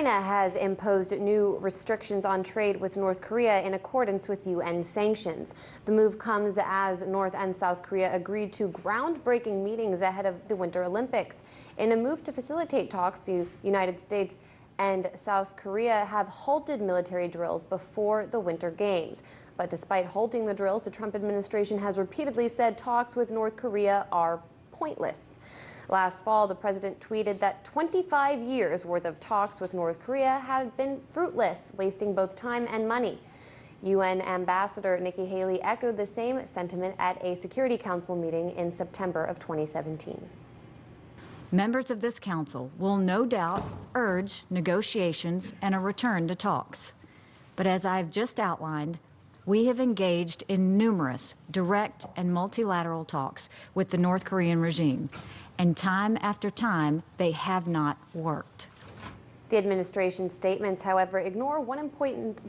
China has imposed new restrictions on trade with North Korea in accordance with UN sanctions. The move comes as North and South Korea agreed to groundbreaking meetings ahead of the Winter Olympics. In a move to facilitate talks, the United States and South Korea have halted military drills before the Winter Games. But despite halting the drills, the Trump administration has repeatedly said talks with North Korea are pointless. Last fall, the president tweeted that 25 years worth of talks with North Korea have been fruitless, wasting both time and money. UN Ambassador Nikki Haley echoed the same sentiment at a Security Council meeting in September of 2017. Members of this council will no doubt urge negotiations and a return to talks. But as I've just outlined, we have engaged in numerous direct and multilateral talks with the North Korean regime, and time after time, they have not worked. The administration's statements, however, ignore one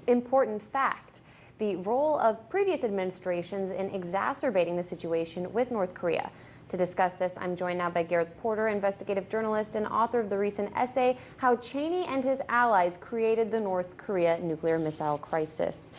important fact: the role of previous administrations in exacerbating the situation with North Korea. To discuss this, I'm joined now by Gareth Porter, investigative journalist and author of the recent essay, How Cheney and His Allies Created the North Korea Nuclear Missile Crisis.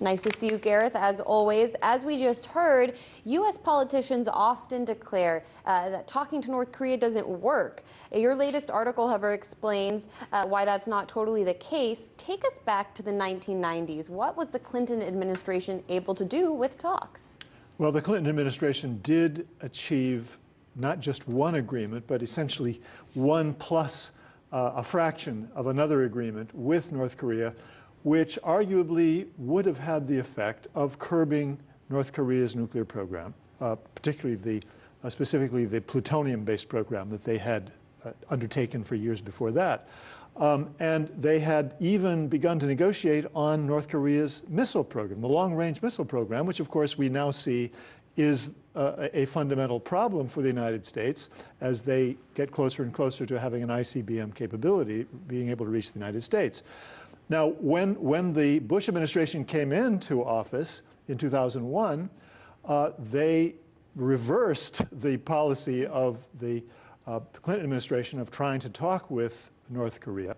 Nice to see you, Gareth, as always. As we just heard, U.S. politicians often declare that talking to North Korea doesn't work. Your latest article, however, explains why that's not totally the case. Take us back to the 1990s. What was the Clinton administration able to do with talks? Well, the Clinton administration did achieve not just one agreement, but essentially one plus a fraction of another agreement with North Korea, which arguably would have had the effect of curbing North Korea's nuclear program, particularly specifically the plutonium-based program that they had undertaken for years before that. And they had even begun to negotiate on North Korea's missile program, the long-range missile program, which of course we now see is a fundamental problem for the United States as they get closer and closer to having an ICBM capability, being able to reach the United States. Now, when the Bush administration came into office in 2001, they reversed the policy of the Clinton administration of trying to talk with North Korea,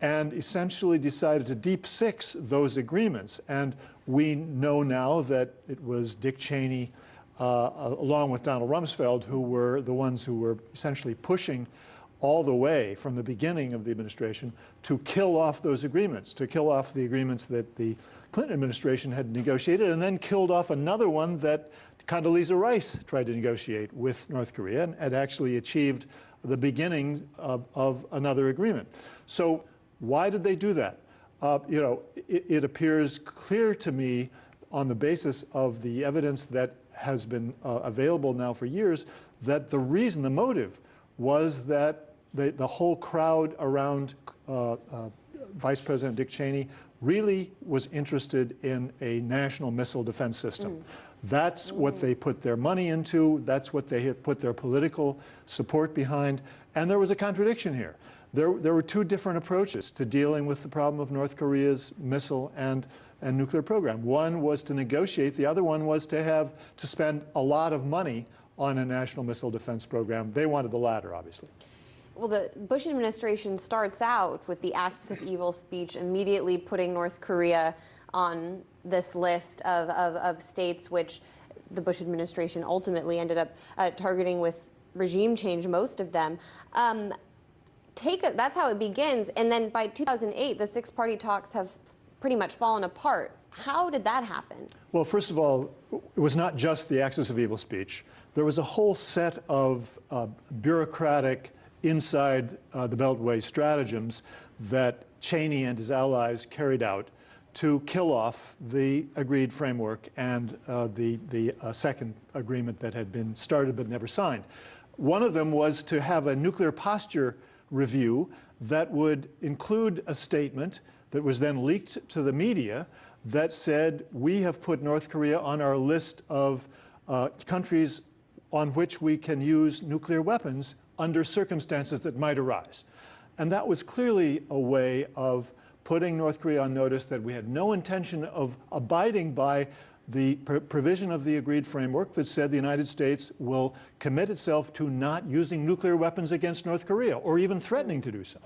and essentially decided to deep six those agreements. And we know now that it was Dick Cheney, along with Donald Rumsfeld, who were the ones who were essentially pushing all the way from the beginning of the administration to kill off those agreements, to kill off the agreements that the Clinton administration had negotiated, and then killed off another one that Condoleezza Rice tried to negotiate with North Korea and had actually achieved the beginnings of another agreement. So why did they do that? It appears clear to me on the basis of the evidence that has been available now for years that the reason, the motive, was that the whole crowd around Vice President Dick Cheney really was interested in a national missile defense system. That's what they put their money into. That's what they had put their political support behind. And there was a contradiction here. There were two different approaches to dealing with the problem of North Korea's missile and nuclear program. One was to negotiate. The other one was to spend a lot of money on a national missile defense program. They wanted the latter, obviously. Well, the Bush administration starts out with the axis of evil speech, immediately putting North Korea on this list of states which the Bush administration ultimately ended up targeting with regime change, most of them. That's how it begins. And then by 2008, the six-party talks have pretty much fallen apart. How did that happen? Well, first of all, it was not just the axis of evil speech. There was a whole set of bureaucratic inside the Beltway stratagems that Cheney and his allies carried out to kill off the agreed framework and the second agreement that had been started but never signed. One of them was to have a nuclear posture review that would include a statement that was then leaked to the media that said, we have put North Korea on our list of countries on which we can use nuclear weapons under circumstances that might arise. And that was clearly a way of putting North Korea on notice that we had no intention of abiding by the provision of the agreed framework that said the United States will commit itself to not using nuclear weapons against North Korea or even threatening to do so.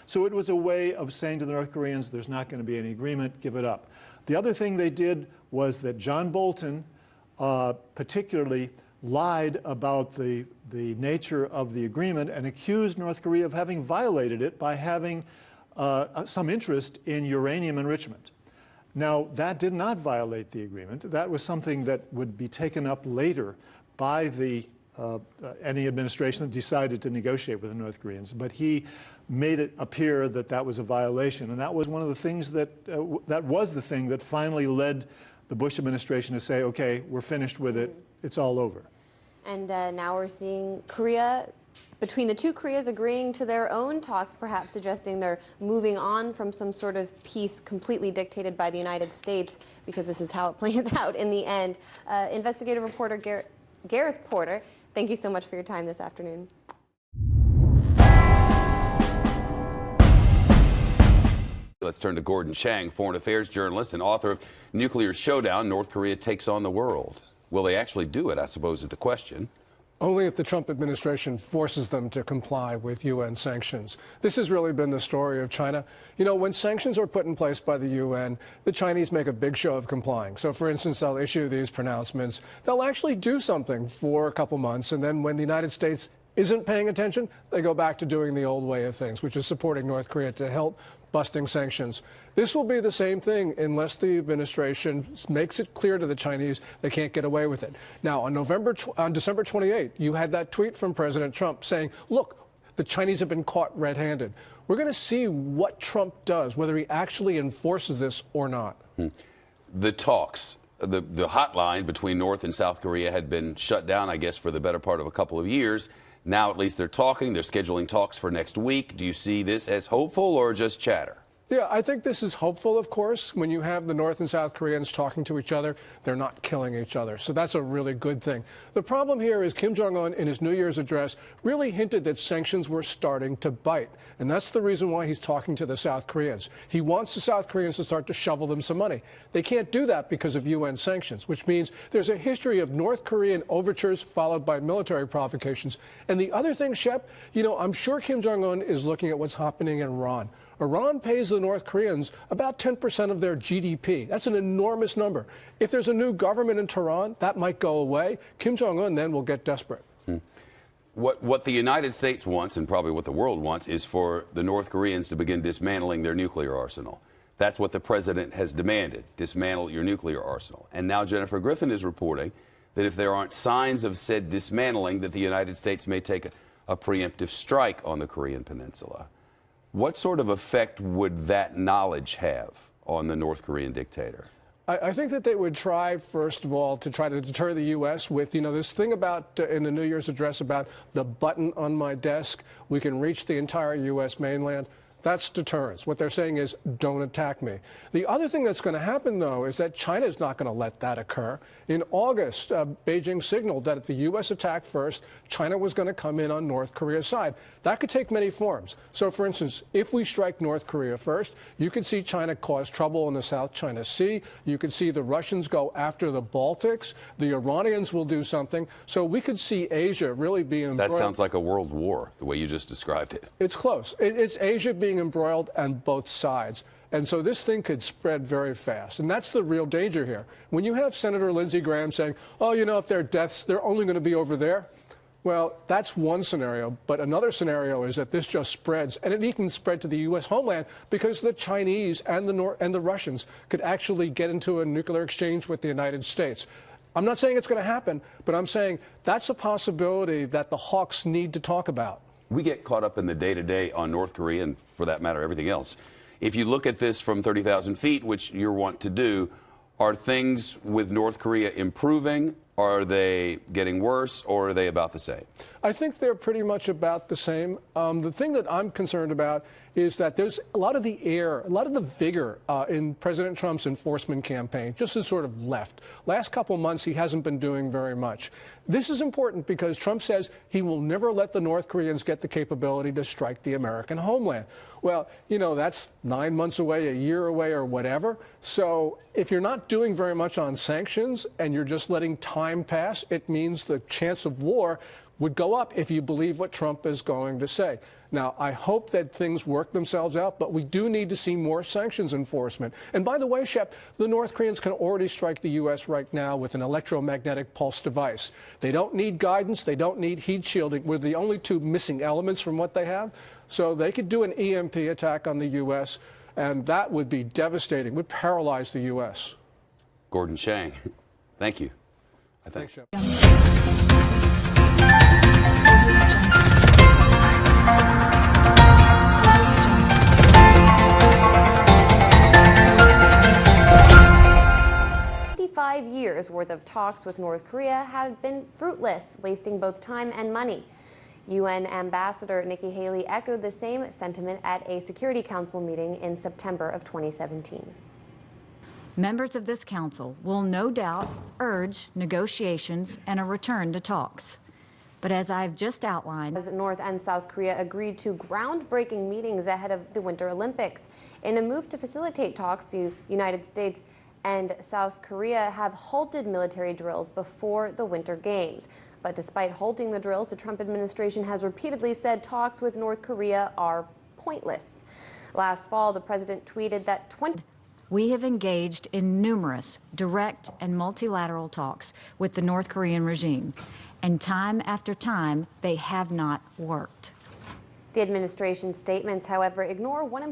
So it was a way of saying to the North Koreans, there's not going to be any agreement, give it up. The other thing they did was that John Bolton particularly lied about the nature of the agreement and accused North Korea of having violated it by having some interest in uranium enrichment. Now, that did not violate the agreement. That was something that would be taken up later by any administration that decided to negotiate with the North Koreans. But he made it appear that that was a violation. And that was one of the things that was the thing that finally led the Bush administration to say, okay, we're finished with it. It's all over. And now we're seeing Korea, between the two Koreas, agreeing to their own talks, perhaps suggesting they're moving on from some sort of peace completely dictated by the United States, because this is how it plays out in the end. Investigative reporter Gareth Porter, thank you so much for your time this afternoon. Let's turn to Gordon Chang, foreign affairs journalist and author of Nuclear Showdown, North Korea Takes on the World. Will they actually do it, I suppose, is the question. Only if the Trump administration forces them to comply with UN sanctions. This has really been the story of China. You know, when sanctions are put in place by the UN, the Chinese make a big show of complying. So, for instance, they'll issue these pronouncements. They'll actually do something for a couple months, and then when the United States isn't paying attention, they go back to doing the old way of things, which is supporting North Korea to help busting sanctions. This will be the same thing unless the administration makes it clear to the Chinese they can't get away with it. Now, on December 28th, you had that tweet from President Trump saying, look, the Chinese have been caught red-handed. We're going to see what Trump does, whether he actually enforces this or not. The talks, the hotline between North and South Korea had been shut down, I guess, for the better part of a couple of years. Now, at least they're talking. They're scheduling talks for next week. Do you see this as hopeful or just chatter? Yeah, I think this is hopeful, of course. When you have the North and South Koreans talking to each other, they're not killing each other. So that's a really good thing. The problem here is Kim Jong-un, in his New Year's address, really hinted that sanctions were starting to bite. And that's the reason why he's talking to the South Koreans. He wants the South Koreans to start to shovel them some money. They can't do that because of UN sanctions, which means there's a history of North Korean overtures followed by military provocations. And the other thing, Shep, you know, I'm sure Kim Jong-un is looking at what's happening in Iran. Iran pays the North Koreans about 10% of their GDP. That's an enormous number. If there's a new government in Tehran, that might go away. Kim Jong-un then will get desperate. What the United States wants, and probably what the world wants, is for the North Koreans to begin dismantling their nuclear arsenal. That's what the president has demanded, dismantle your nuclear arsenal. And now Jennifer Griffin is reporting that if there aren't signs of said dismantling, that the United States may take a preemptive strike on the Korean peninsula. What sort of effect would that knowledge have on the North Korean dictator? I think that they would try, first of all, to try to deter the U.S. with, you know, this thing about, in the New Year's address about the button on my desk, we can reach the entire U.S. mainland. That's deterrence. What they're saying is, don't attack me. The other thing that's going to happen, though, is that China is not going to let that occur. In August, Beijing signaled that if the U.S. attacked first, China was going to come in on North Korea's side. That could take many forms. So, for instance, if we strike North Korea first, you could see China cause trouble in the South China Sea. You could see the Russians go after the Baltics. The Iranians will do something. So we could see Asia really be embroiled. That sounds like a world war, the way you just described it. It's close. It's Asia being embroiled on both sides. And so this thing could spread very fast. And that's the real danger here. When you have Senator Lindsey Graham saying, oh, you know, if there are deaths, they're only going to be over there. Well, that's one scenario. But another scenario is that this just spreads. And it even spread to the U.S. homeland because the Chinese and the Russians could actually get into a nuclear exchange with the United States. I'm not saying it's going to happen, but I'm saying that's a possibility that the hawks need to talk about. We get caught up in the day-to-day on North Korea and, for that matter, everything else. If you look at this from 30,000 feet, which you're wont to do, are things with North Korea improving? Are they getting worse, or are they about the same? I think they're pretty much about the same. The thing that I'm concerned about is that there's a lot of the air, a lot of the vigor in President Trump's enforcement campaign just has sort of left. Last couple months, he hasn't been doing very much. This is important because Trump says he will never let the North Koreans get the capability to strike the American homeland. Well, you know, that's 9 months away, a year away, or whatever. So if you're not doing very much on sanctions and you're just letting time pass, it means the chance of war would go up if you believe what Trump is going to say. Now, I hope that things work themselves out, but we do need to see more sanctions enforcement. And by the way, Shep, the North Koreans can already strike the U.S. right now with an electromagnetic pulse device. They don't need guidance. They don't need heat shielding. We're the only two missing elements from what they have. So they could do an EMP attack on the U.S., and that would be devastating, would paralyze the U.S. Gordon Chang, thank you. Thanks, Shep. Years worth of talks with North Korea have been fruitless, wasting both time and money. UN Ambassador Nikki Haley echoed the same sentiment at a Security Council meeting in September of 2017. Members of this council will no doubt urge negotiations and a return to talks. But as I've just outlined, as North and South Korea agreed to groundbreaking meetings ahead of the Winter Olympics. In a move to facilitate talks, the United States and South Korea have halted military drills before the Winter Games. But despite halting the drills, the Trump administration has repeatedly said talks with North Korea are pointless. Last fall, the president tweeted that we have engaged in numerous direct and multilateral talks with the North Korean regime, and time after time, they have not worked. The administration's statements, however, ignore one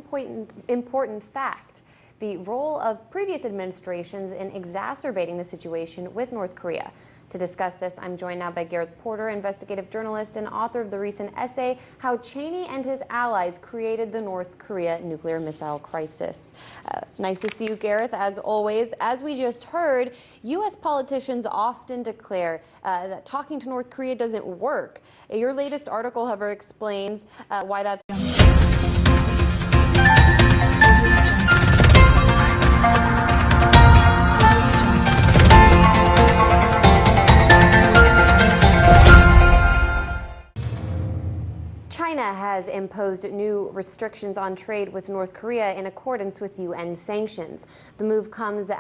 important fact: the role of previous administrations in exacerbating the situation with North Korea. To discuss this, I'm joined now by Gareth Porter, investigative journalist and author of the recent essay, How Cheney and His Allies Created the North Korea Nuclear Missile Crisis. Nice to see you, Gareth, as always. As we just heard, U.S. politicians often declare that talking to North Korea doesn't work. Your latest article, however, explains why that's China has imposed new restrictions on trade with North Korea in accordance with UN sanctions. The move comes as